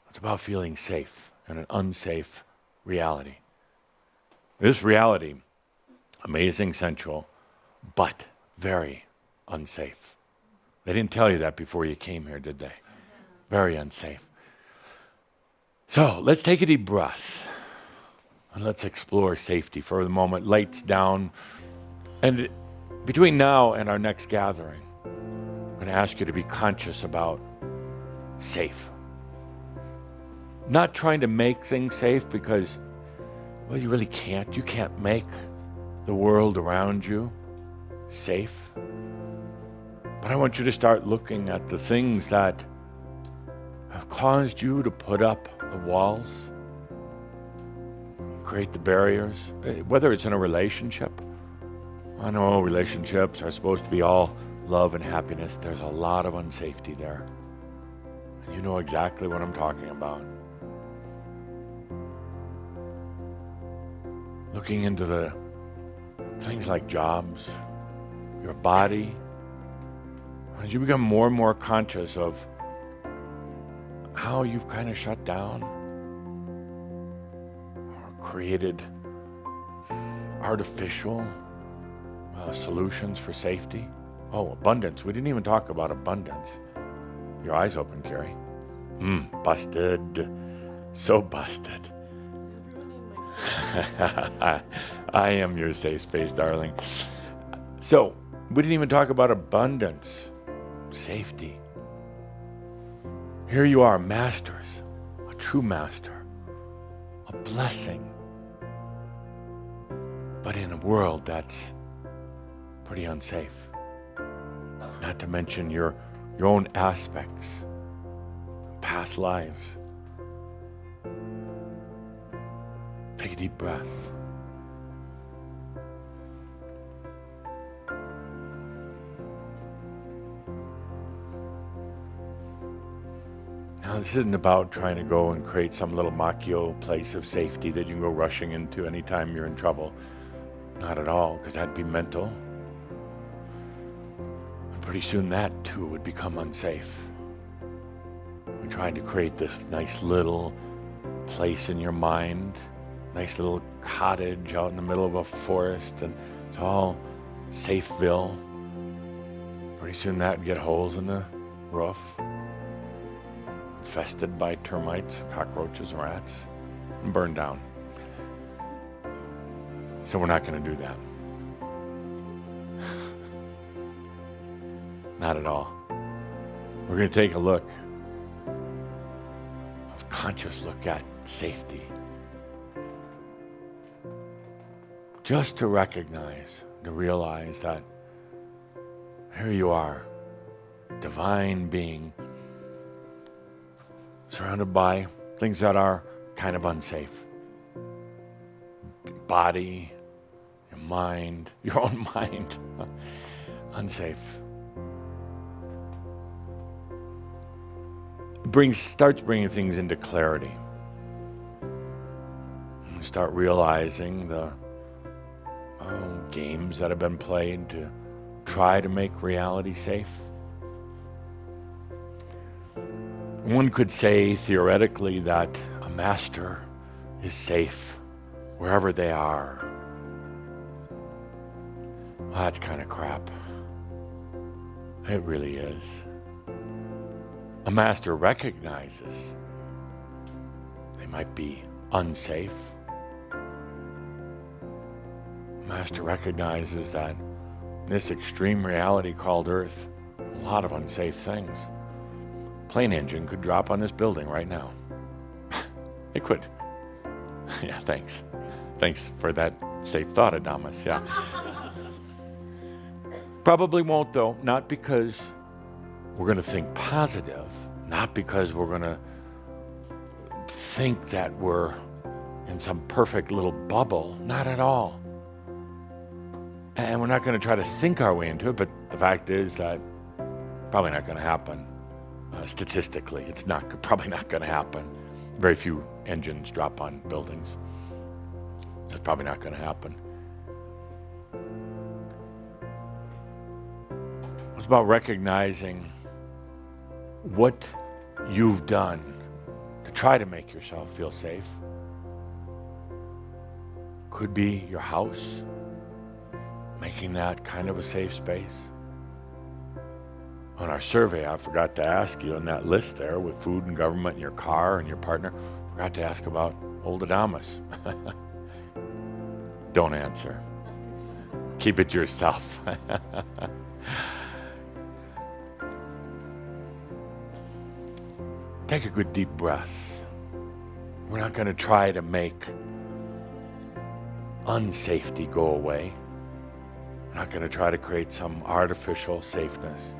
It's about feeling safe in an unsafe reality. This reality, amazing, sensual, but very unsafe. They didn't tell you that before you came here, did they? Very unsafe. So let's take a deep breath and let's explore safety for the moment. Lights down. And between now and our next gathering, I'm going to ask you to be conscious about safe. Not trying to make things safe because, well, you really can't. You can't make the world around you safe. But I want you to start looking at the things that have caused you to put up the walls, create the barriers, whether it's in a relationship. I know relationships are supposed to be all love and happiness. There's a lot of unsafety there. And you know exactly what I'm talking about. Looking into the things like jobs, your body, as you become more and more conscious of how you've kind of shut down or created artificial solutions for safety. Oh, abundance. We didn't even talk about abundance. Your eyes open, Carrie. Busted. So busted. I am your safe space, darling. So, we didn't even talk about abundance, safety. Here you are, masters, a true master, a blessing, but in a world that's pretty unsafe. Not to mention your own aspects, past lives. Take a deep breath. Now, this isn't about trying to go and create some little Makio place of safety that you can go rushing into anytime you're in trouble. Not at all, because that'd be mental. And pretty soon that, too, would become unsafe. We're trying to create this nice little place in your mind, nice little cottage out in the middle of a forest, and it's all Safeville. Pretty soon that'd get holes in the roof, infested by termites, cockroaches, and rats, and burned down. So we're not going to do that. Not at all. We're going to take a look, a conscious look at safety. Just to recognize, to realize that here you are, divine being, surrounded by things that are kind of unsafe. Body, your mind, your own mind, unsafe. Starts bringing things into clarity. You start realizing the games that have been played to try to make reality safe. One could say theoretically that a master is safe wherever they are. Well, that's kind of crap. It really is. A master recognizes they might be unsafe. A master recognizes that in this extreme reality called Earth, a lot of unsafe things. Plane engine could drop on this building right now. It could. Yeah, thanks. Thanks for that safe thought, Adamus. Yeah. Probably won't, though, not because we're going to think positive, not because we're going to think that we're in some perfect little bubble, not at all. And we're not going to try to think our way into it, but the fact is that probably not going to happen. Statistically, it's probably not going to happen. Very few engines drop on buildings. So it's probably not going to happen. It's about recognizing what you've done to try to make yourself feel safe. Could be your house, making that kind of a safe space. On our survey, I forgot to ask you on that list there with food and government and your car and your partner, forgot to ask about old Adamus. Don't answer. Keep it to yourself. Take a good deep breath. We're not going to try to make unsafety go away. We're not going to try to create some artificial safeness.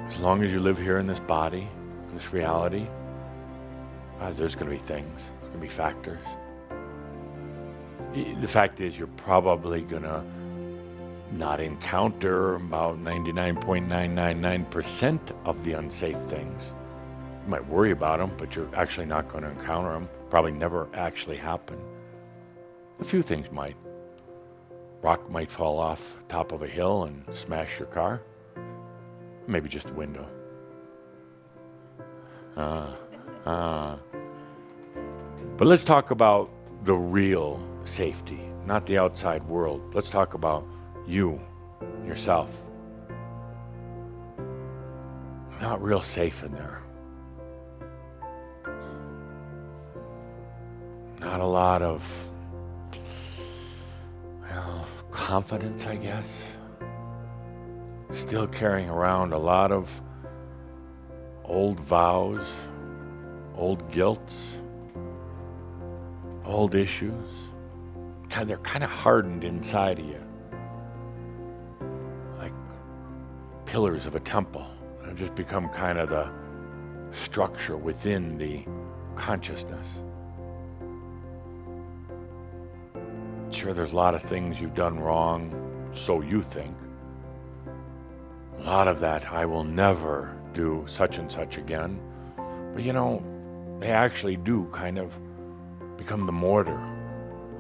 As long as you live here in this body, in this reality, there's going to be things, there's going to be factors. The fact is, you're probably going to not encounter about 99.999% of the unsafe things. You might worry about them, but you're actually not going to encounter them. Probably never actually happen. A few things might. Rock might fall off top of a hill and smash your car. Maybe just the window. But let's talk about the real safety, not the outside world. Let's talk about you, yourself. Not real safe in there. Not a lot of, confidence, I guess. Still carrying around a lot of old vows, old guilts, old issues. They're kind of hardened inside of you, like pillars of a temple. They've just become kind of the structure within the consciousness. Sure, there's a lot of things you've done wrong, so you think. A lot of that, I will never do such and such again. But they actually do kind of become the mortar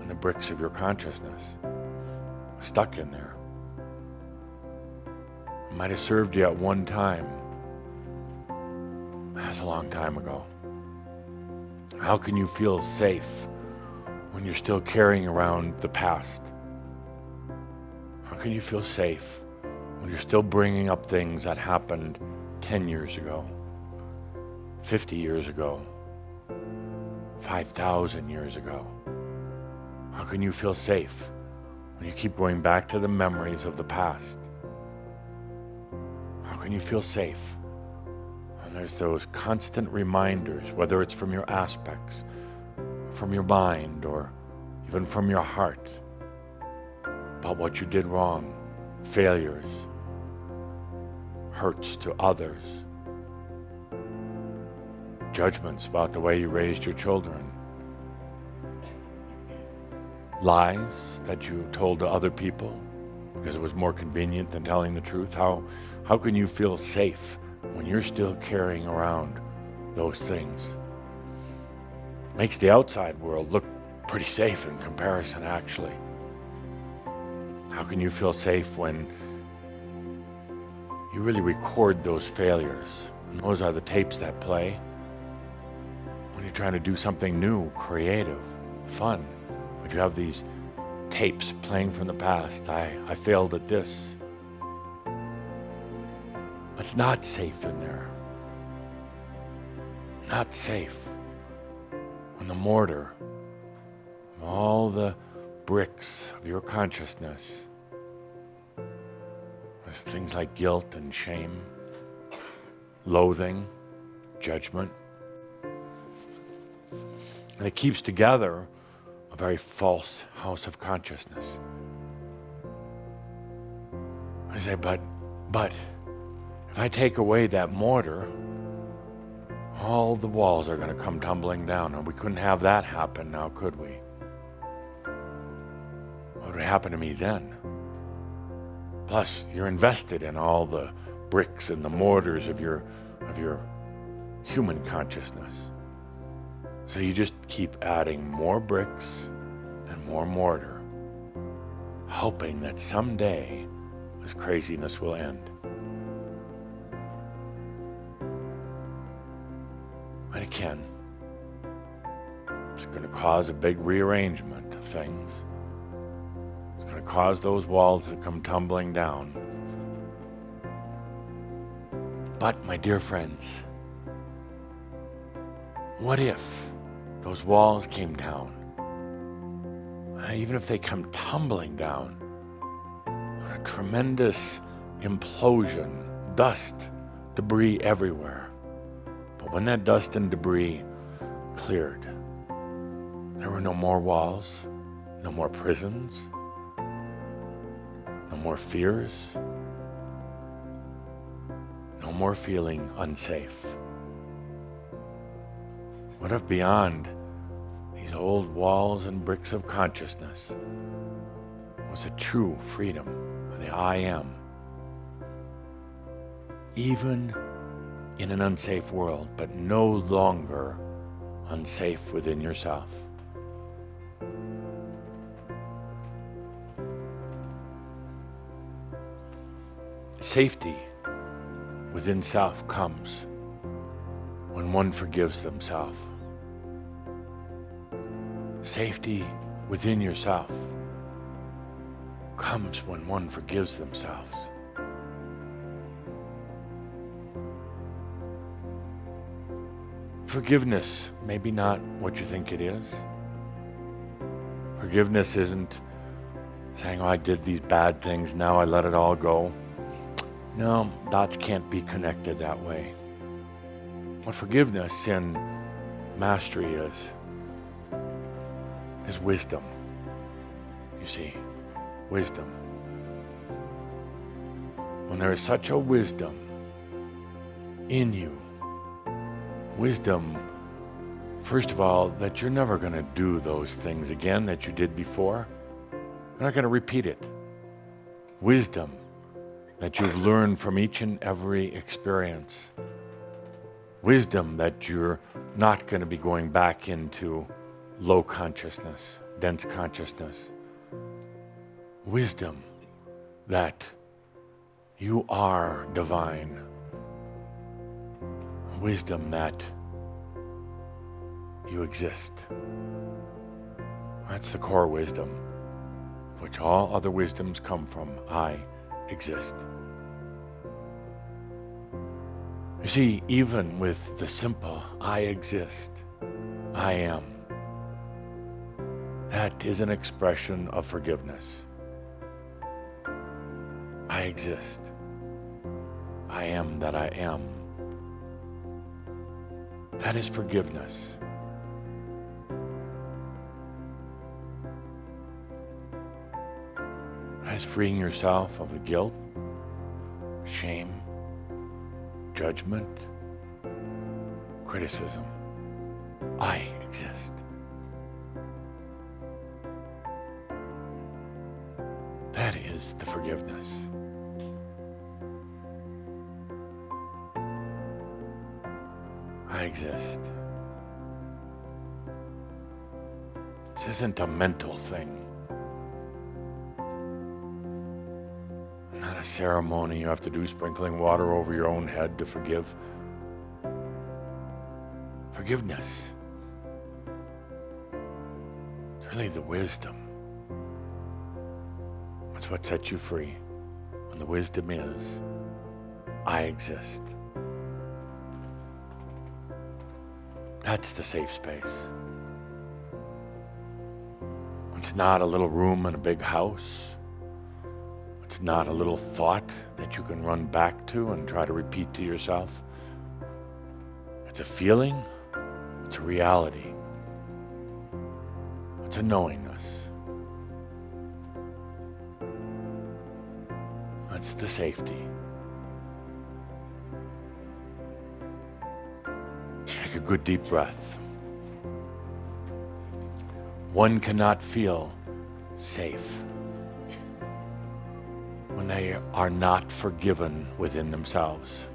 and the bricks of your consciousness, stuck in there. It might have served you at one time. That's a long time ago. How can you feel safe when you're still carrying around the past? How can you feel safe when you're still bringing up things that happened 10 years ago, 50 years ago, 5,000 years ago? How can you feel safe when you keep going back to the memories of the past? How can you feel safe when there's those constant reminders, whether it's from your aspects, from your mind, or even from your heart, about what you did wrong, failures, hurts to others, judgments about the way you raised your children, lies that you told to other people because it was more convenient than telling the truth? How can you feel safe when you're still carrying around those things? Makes the outside world look pretty safe in comparison, actually. How can you feel safe when you really record those failures? And those are the tapes that play when you're trying to do something new, creative, fun. But you have these tapes playing from the past. I failed at this. It's not safe in there. Not safe. When the mortar of all the bricks of your consciousness, there's things like guilt and shame, loathing, judgment, and it keeps together a very false house of consciousness. I say, but if I take away that mortar, all the walls are going to come tumbling down, and we couldn't have that happen now, could we? What would happen to me then? Plus, you're invested in all the bricks and the mortars of your human consciousness. So you just keep adding more bricks and more mortar, hoping that someday this craziness will end. And it can. It's going to cause a big rearrangement of things. It's going to cause those walls to come tumbling down. But, my dear friends, what if those walls came down? Even if they come tumbling down on a tremendous implosion, dust, debris everywhere. But when that dust and debris cleared, there were no more walls, no more prisons, no more fears, no more feeling unsafe. What if beyond these old walls and bricks of consciousness was a true freedom of the I am? Even in an unsafe world, but no longer unsafe within yourself. Safety within self comes when one forgives themselves. Safety within yourself comes when one forgives themselves. Forgiveness may be not what you think it is. Forgiveness isn't saying, oh, I did these bad things, now I let it all go. No, dots can't be connected that way. What forgiveness and mastery is wisdom. You see, wisdom. When there is such a wisdom in you, wisdom, first of all, that you're never going to do those things again that you did before. You're not going to repeat it. Wisdom that you've learned from each and every experience. Wisdom that you're not going to be going back into low consciousness, dense consciousness. Wisdom that you are divine. Wisdom that you exist. That's the core wisdom, which all other wisdoms come from. I exist. You see, even with the simple I exist, I am, that is an expression of forgiveness. I exist. I am that I am. That is forgiveness. That is freeing yourself of the guilt, shame, judgment, criticism. I exist. That is the forgiveness. I exist. This isn't a mental thing. Not a ceremony you have to do, sprinkling water over your own head to forgive. Forgiveness. It's really the wisdom. That's what sets you free. And the wisdom is, I exist. That's the safe space. It's not a little room in a big house. It's not a little thought that you can run back to and try to repeat to yourself. It's a feeling. It's a reality. It's a knowingness. That's the safety. Take a good deep breath. One cannot feel safe when they are not forgiven within themselves.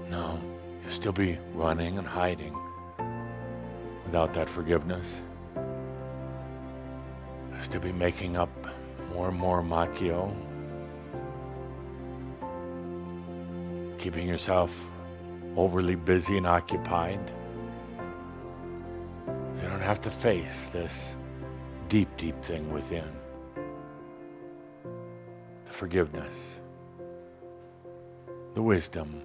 No, you'll still be running and hiding without that forgiveness. You'll still be making up more and more macchio. keeping yourself overly busy and occupied. You don't have to face this deep, deep thing within. The forgiveness, the wisdom,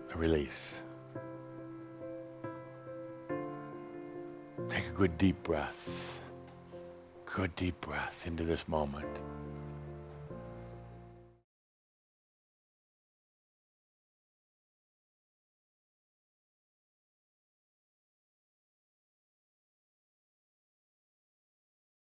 the release. Take a good deep breath. Good deep breath into this moment.